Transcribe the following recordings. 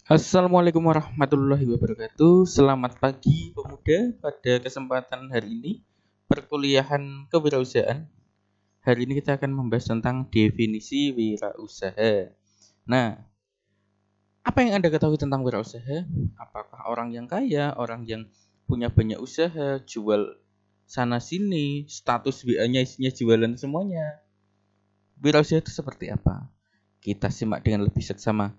Assalamualaikum warahmatullahi wabarakatuh. Selamat pagi pemuda. Pada kesempatan hari ini perkuliahan kewirausahaan. Hari ini kita akan membahas tentang definisi wirausaha. Nah, apa yang Anda ketahui tentang wirausaha? Apakah orang yang kaya, orang yang punya banyak usaha, jual sana sini, status WA-nya isinya jualan semuanya? Wirausaha itu seperti apa? Kita simak dengan lebih seksama.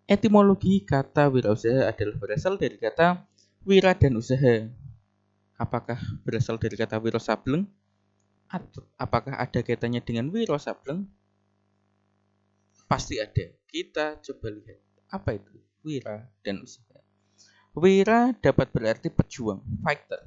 Etimologi kata wirausaha adalah berasal dari kata wira dan usaha. Apakah berasal dari kata wiro sableng? Atau apakah ada kaitannya dengan wiro sableng? Pasti ada. Kita coba lihat. Apa itu wira dan usaha? Wira dapat berarti pejuang, fighter,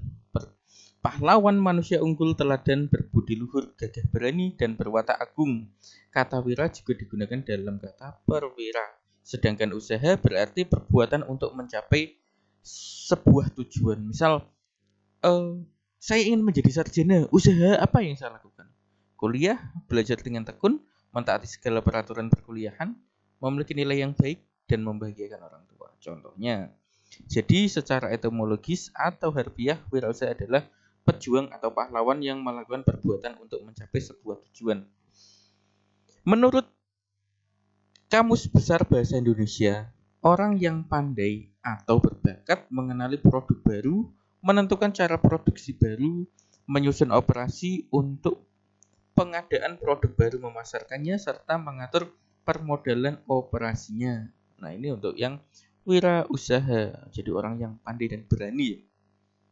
pahlawan, manusia unggul, teladan, berbudi luhur, gagah berani, dan berwatak agung. Kata wira juga digunakan dalam kata perwira. Sedangkan usaha berarti perbuatan untuk mencapai sebuah tujuan. Misal, saya ingin menjadi sarjana. Usaha apa yang saya lakukan? Kuliah, belajar dengan tekun, mentaati segala peraturan perkuliahan, memiliki nilai yang baik, dan membahagiakan orang tua. Contohnya, jadi secara etimologis atau harfiah, wirausaha adalah pejuang atau pahlawan yang melakukan perbuatan untuk mencapai sebuah tujuan. Menurut Kamus Besar Bahasa Indonesia, orang yang pandai atau berbakat mengenali produk baru, menentukan cara produksi baru, menyusun operasi untuk pengadaan produk baru, memasarkannya, serta mengatur permodalan operasinya. Nah, ini untuk yang wirausaha, jadi orang yang pandai dan berani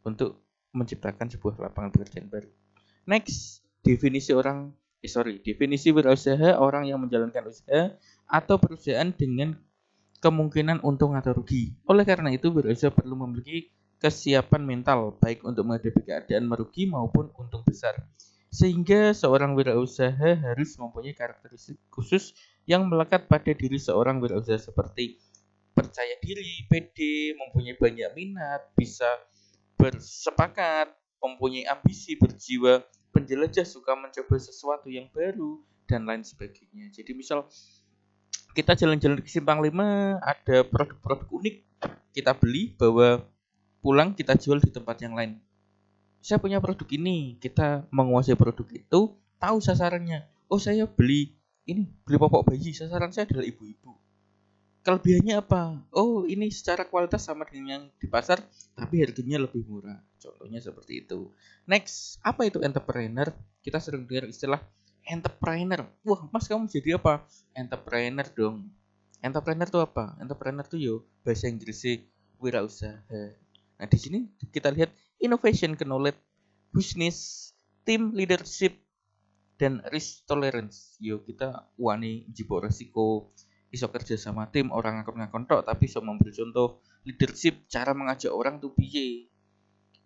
untuk menciptakan sebuah lapangan pekerjaan baru. Next, definisi wirausaha orang yang menjalankan usaha atau perusahaan dengan kemungkinan untung atau rugi. Oleh karena itu, wirausaha perlu memiliki kesiapan mental baik untuk menghadapi keadaan merugi maupun untung besar. Sehingga seorang wirausaha harus mempunyai karakteristik khusus yang melekat pada diri seorang wirausaha seperti percaya diri, pede, mempunyai banyak minat, bisa bersepakat, mempunyai ambisi, berjiwa penjelajah, suka mencoba sesuatu yang baru, dan lain sebagainya. Jadi misal kita jalan-jalan ke Simpang 5, ada produk-produk unik, kita beli, bawa pulang, kita jual di tempat yang lain. Saya punya produk ini, kita menguasai produk itu, tahu sasarannya. Oh, saya beli popok bayi, sasaran saya adalah ibu-ibu. Kelebihannya apa? Oh, ini secara kualitas sama dengan yang di pasar, tapi harganya lebih murah. Contohnya seperti itu. Next, apa itu entrepreneur? Kita sering dengar istilah entrepreneur. Wah, Mas, kamu jadi apa? Entrepreneur dong. Entrepreneur itu apa? Entrepreneur itu bahasa Inggrisnya wirausaha. Nah, di sini kita lihat innovation, knowledge, business, team leadership, dan risk tolerance. Kita wani jibo resiko, iso kerja sama tim, orang ngakon tok tapi iso memberi contoh leadership, cara mengajak orang tuh piye.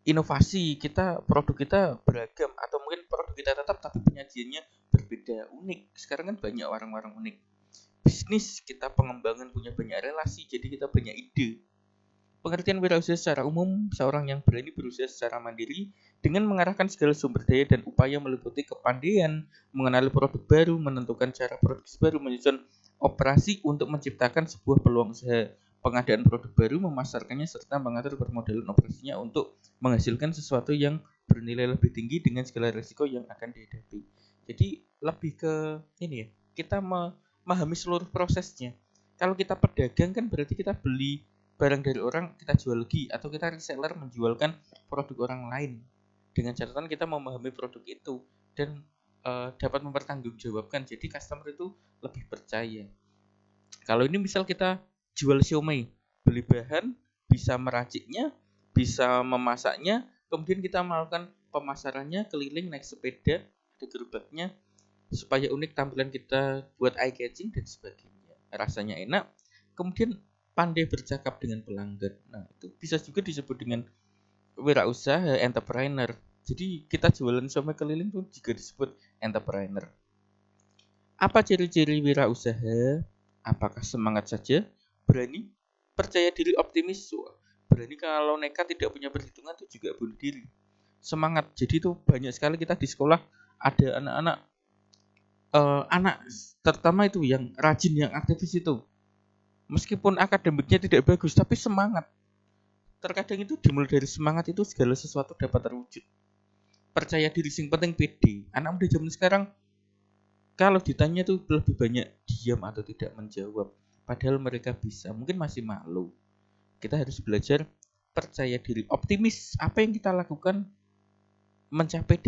Inovasi, produk kita beragam atau mungkin produk kita tetap tapi penyajiannya berbeda, unik. Sekarang kan banyak warung-warung unik. Bisnis, kita pengembangan, punya banyak relasi, jadi kita banyak ide. Pengertian wirausaha secara umum, seorang yang berani berusaha secara mandiri dengan mengarahkan segala sumber daya dan upaya meliputi kepandaian, mengenali produk baru, menentukan cara produksi baru, menyusun operasi untuk menciptakan sebuah peluang usaha, pengadaan produk baru, memasarkannya, serta mengatur permodalan operasinya untuk menghasilkan sesuatu yang bernilai lebih tinggi dengan segala risiko yang akan dihadapi. Jadi lebih ke ini ya, kita memahami seluruh prosesnya. Kalau kita pedagang kan berarti kita beli barang dari orang, kita jual lagi, atau kita reseller menjualkan produk orang lain. Dengan catatan kita memahami produk itu dan dapat mempertanggungjawabkan. Jadi customer itu lebih percaya. Kalau ini misal kita jual siomay, beli bahan, bisa meraciknya, bisa memasaknya, kemudian kita melakukan pemasarannya, keliling naik sepeda, ada gerobaknya, supaya unik tampilan kita, buat eye catching dan sebagainya. Rasanya enak, kemudian pandai bercakap dengan pelanggan. Nah, itu bisa juga disebut dengan wirausaha, entrepreneur. Jadi kita jualan siomay keliling pun juga disebut entrepreneur. Apa ciri-ciri wirausaha? Apakah semangat saja? Berani? Percaya diri, optimis? Berani kalau nekat, tidak punya perhitungan, itu juga bunuh diri. Semangat. Jadi itu banyak sekali kita di sekolah ada anak-anak terutama itu yang rajin, yang aktivis itu. Meskipun akademiknya tidak bagus, tapi semangat. Terkadang itu dimulai dari semangat itu segala sesuatu dapat terwujud. Percaya diri, sing penting pede. Anak muda zaman sekarang kalau ditanya tuh lebih banyak diam atau tidak menjawab. Padahal mereka bisa, mungkin masih malu. Kita harus belajar percaya diri, optimis. Apa yang kita lakukan mencapai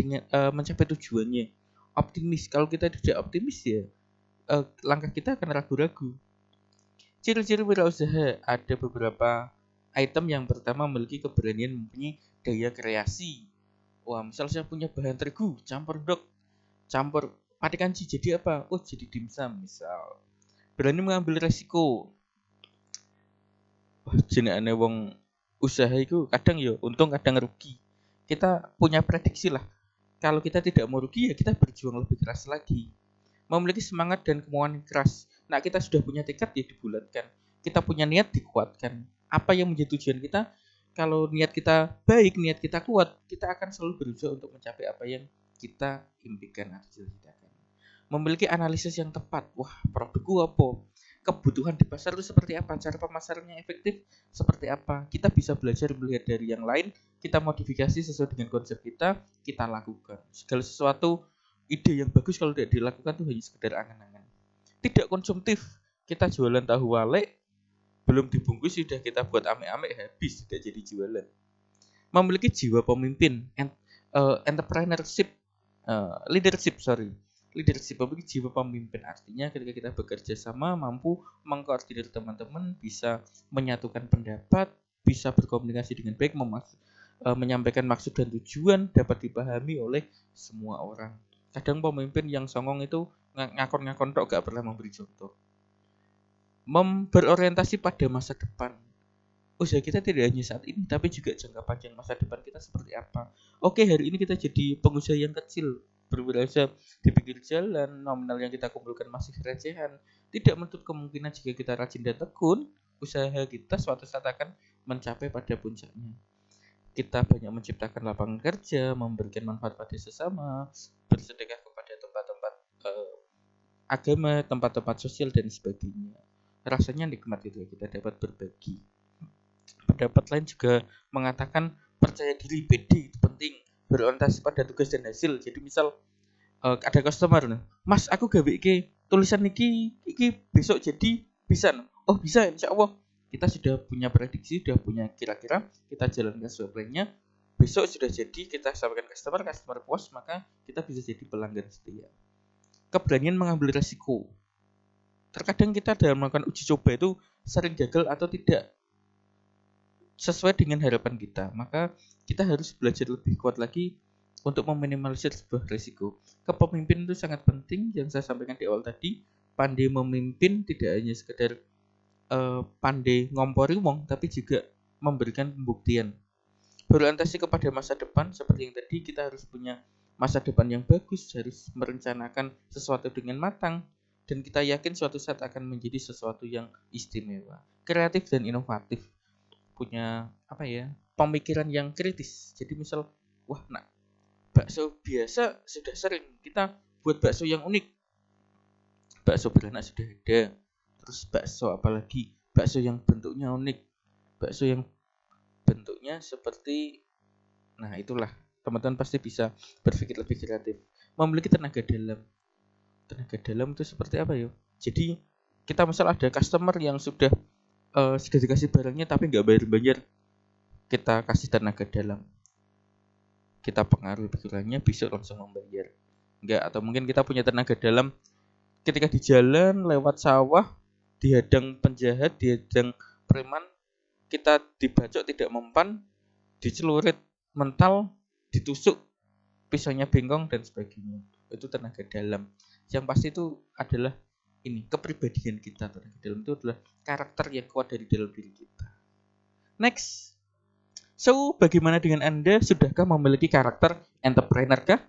tujuannya. Optimis. Kalau kita tidak optimis ya langkah kita akan ragu-ragu. Ciri-ciri wirausaha ada beberapa item. Yang pertama, memiliki keberanian mempunyai daya kreasi. Wah, misal saya punya bahan terigu, campur pati kanji jadi apa? Oh, jadi dimsum misal. Berani mengambil resiko. Wah, jenenge wong usaha itu kadang ya untung kadang rugi. Kita punya prediksi lah. Kalau kita tidak mau rugi ya kita berjuang lebih keras lagi. Memiliki semangat dan kemauan keras. Nah, kita sudah punya tekad ya dibulatkan. Kita punya niat dikuatkan. Apa yang menjadi tujuan kita? Kalau niat kita baik, niat kita kuat, kita akan selalu berusaha untuk mencapai apa yang kita impikan atau cita-citakan. Memiliki analisis yang tepat. Wah, produkku apa? Kebutuhan di pasar itu seperti apa? Cara pemasarannya efektif seperti apa? Kita bisa belajar melihat dari yang lain, kita modifikasi sesuai dengan konsep kita lakukan. Segala sesuatu ide yang bagus kalau tidak dilakukan tuh hanya sekedar angan-angan. Tidak konsumtif. Kita jualan tahu wale, belum dibungkus sudah kita buat ame-ame, habis tidak jadi jualan. Memiliki jiwa pemimpin, entrepreneurship, leadership, memiliki jiwa pemimpin. Artinya ketika kita bekerja sama, mampu mengkoordinir teman-teman, bisa menyatukan pendapat, bisa berkomunikasi dengan baik, menyampaikan maksud dan tujuan, dapat dipahami oleh semua orang. Kadang pemimpin yang songong itu ngakon-ngakon tok, gak pernah memberi contoh. Berorientasi pada masa depan. Usaha kita tidak hanya saat ini, tapi juga jangka panjang masa depan kita seperti apa. Oke, hari ini kita jadi pengusaha yang kecil, berwirausaha di pinggir jalan, nominal yang kita kumpulkan masih recehan. Tidak menutup kemungkinan jika kita rajin dan tekun, usaha kita suatu saat akan mencapai pada puncaknya. Kita banyak menciptakan lapangan kerja, memberikan manfaat pada sesama, bersedekah kepada tempat-tempat agama, tempat-tempat sosial dan sebagainya. Rasanya nikmat itu ya, kita dapat berbagi. Pendapat lain juga mengatakan percaya diri, pede itu penting, berorientasi pada tugas dan hasil. Jadi misal ada customer, Mas aku gawe iki tulisan iki besok jadi bisa. Oh bisa, insya Allah. Kita sudah punya prediksi, sudah punya kira-kira, kita jalankan sesuai plannya. Besok sudah jadi, kita sampaikan customer puas, maka kita bisa jadi pelanggan setia. Keberanian mengambil resiko. Terkadang kita dalam melakukan uji coba itu sering gagal atau tidak sesuai dengan harapan kita. Maka kita harus belajar lebih kuat lagi untuk meminimalisir sebuah resiko. Kepemimpinan itu sangat penting. Yang saya sampaikan di awal tadi, pandai memimpin tidak hanya sekedar pandai ngompori wong, tapi juga memberikan pembuktian. Berorientasi kepada masa depan, seperti yang tadi, kita harus punya masa depan yang bagus, harus merencanakan sesuatu dengan matang, dan kita yakin suatu saat akan menjadi sesuatu yang istimewa, kreatif dan inovatif, punya pemikiran yang kritis. Jadi misal, wah nak bakso biasa sudah sering, kita buat bakso yang unik. Bakso beranak sudah ada, terus bakso apalagi, bakso yang bentuknya unik, bakso yang bentuknya seperti, nah itulah, teman-teman pasti bisa berpikir lebih kreatif. Memiliki tenaga dalam itu seperti apa ya? Jadi kita misal ada customer yang sudah dikasih barangnya tapi nggak bayar, kita kasih tenaga dalam, kita pengaruhi pikirannya, bisa langsung membayar. Enggak, atau mungkin kita punya tenaga dalam ketika di jalan lewat sawah, dihadang penjahat, dihadang preman, kita dibacok tidak mempan, dicelurit mental, ditusuk, pisaunya bengkong dan sebagainya. Itu tenaga dalam. Yang pasti itu adalah kepribadian kita. Tenaga dalam itu adalah karakter yang kuat dari dalam diri kita. Next. So, bagaimana dengan Anda? Sudahkah memiliki karakter entrepreneur kah?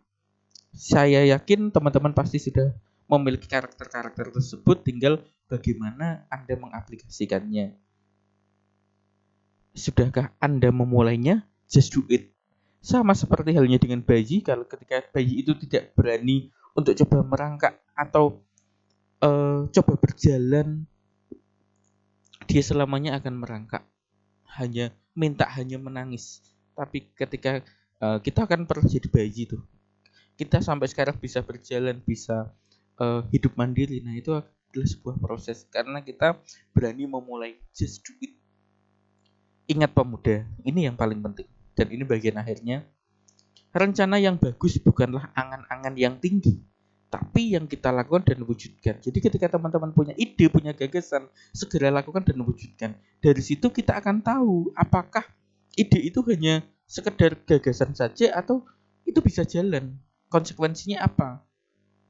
Saya yakin teman-teman pasti sudah memiliki karakter-karakter tersebut, tinggal bagaimana Anda mengaplikasikannya. Sudahkah Anda memulainya? Just do it. Sama seperti halnya dengan bayi, kalau ketika bayi itu tidak berani untuk coba merangkak atau coba berjalan dia selamanya akan merangkak, hanya menangis. Tapi ketika kita akan pernah jadi bayi tuh, kita sampai sekarang bisa berjalan, bisa hidup mandiri. Nah, itu adalah sebuah proses karena kita berani memulai. Just do it. Ingat pemuda, ini yang paling penting. Dan ini bagian akhirnya. Rencana yang bagus bukanlah angan-angan yang tinggi, tapi yang kita lakukan dan wujudkan. Jadi ketika teman-teman punya ide, punya gagasan, segera lakukan dan wujudkan. Dari situ kita akan tahu apakah ide itu hanya sekedar gagasan saja atau itu bisa jalan. Konsekuensinya apa?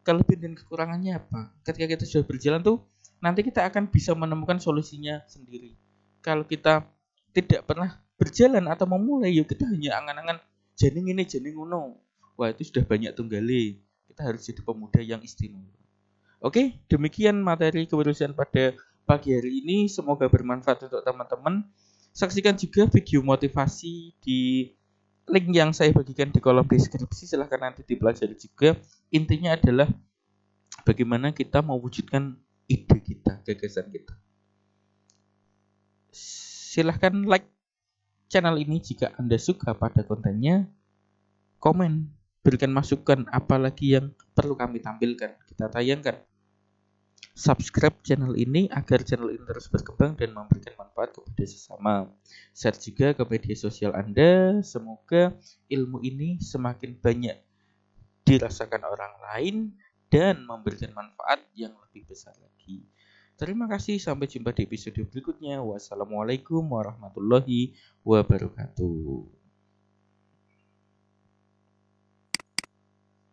Kelebihan dan kekurangannya apa? Ketika kita sudah berjalan tuh, nanti kita akan bisa menemukan solusinya sendiri. Kalau kita tidak pernah berjalan atau memulai, yuk kita hanya angan-angan janing ini, janing ngono. Wah, itu sudah banyak tunggale. Kita harus jadi pemuda yang istimewa. Oke, demikian materi kewirausahaan pada pagi hari ini. Semoga bermanfaat untuk teman-teman. Saksikan juga video motivasi di link yang saya bagikan di kolom deskripsi. Silahkan nanti dipelajari juga. Intinya adalah bagaimana kita mewujudkan ide kita, gagasan kita. Silahkan like channel ini jika Anda suka pada kontennya. Komen, berikan masukan apalagi yang perlu kami tampilkan, kita tayangkan. Subscribe channel ini agar channel ini terus berkembang dan memberikan manfaat kepada sesama. Share juga ke media sosial Anda. Semoga ilmu ini semakin banyak dirasakan orang lain dan memberikan manfaat yang lebih besar lagi. Terima kasih, sampai jumpa di episode berikutnya. Wassalamualaikum warahmatullahi wabarakatuh.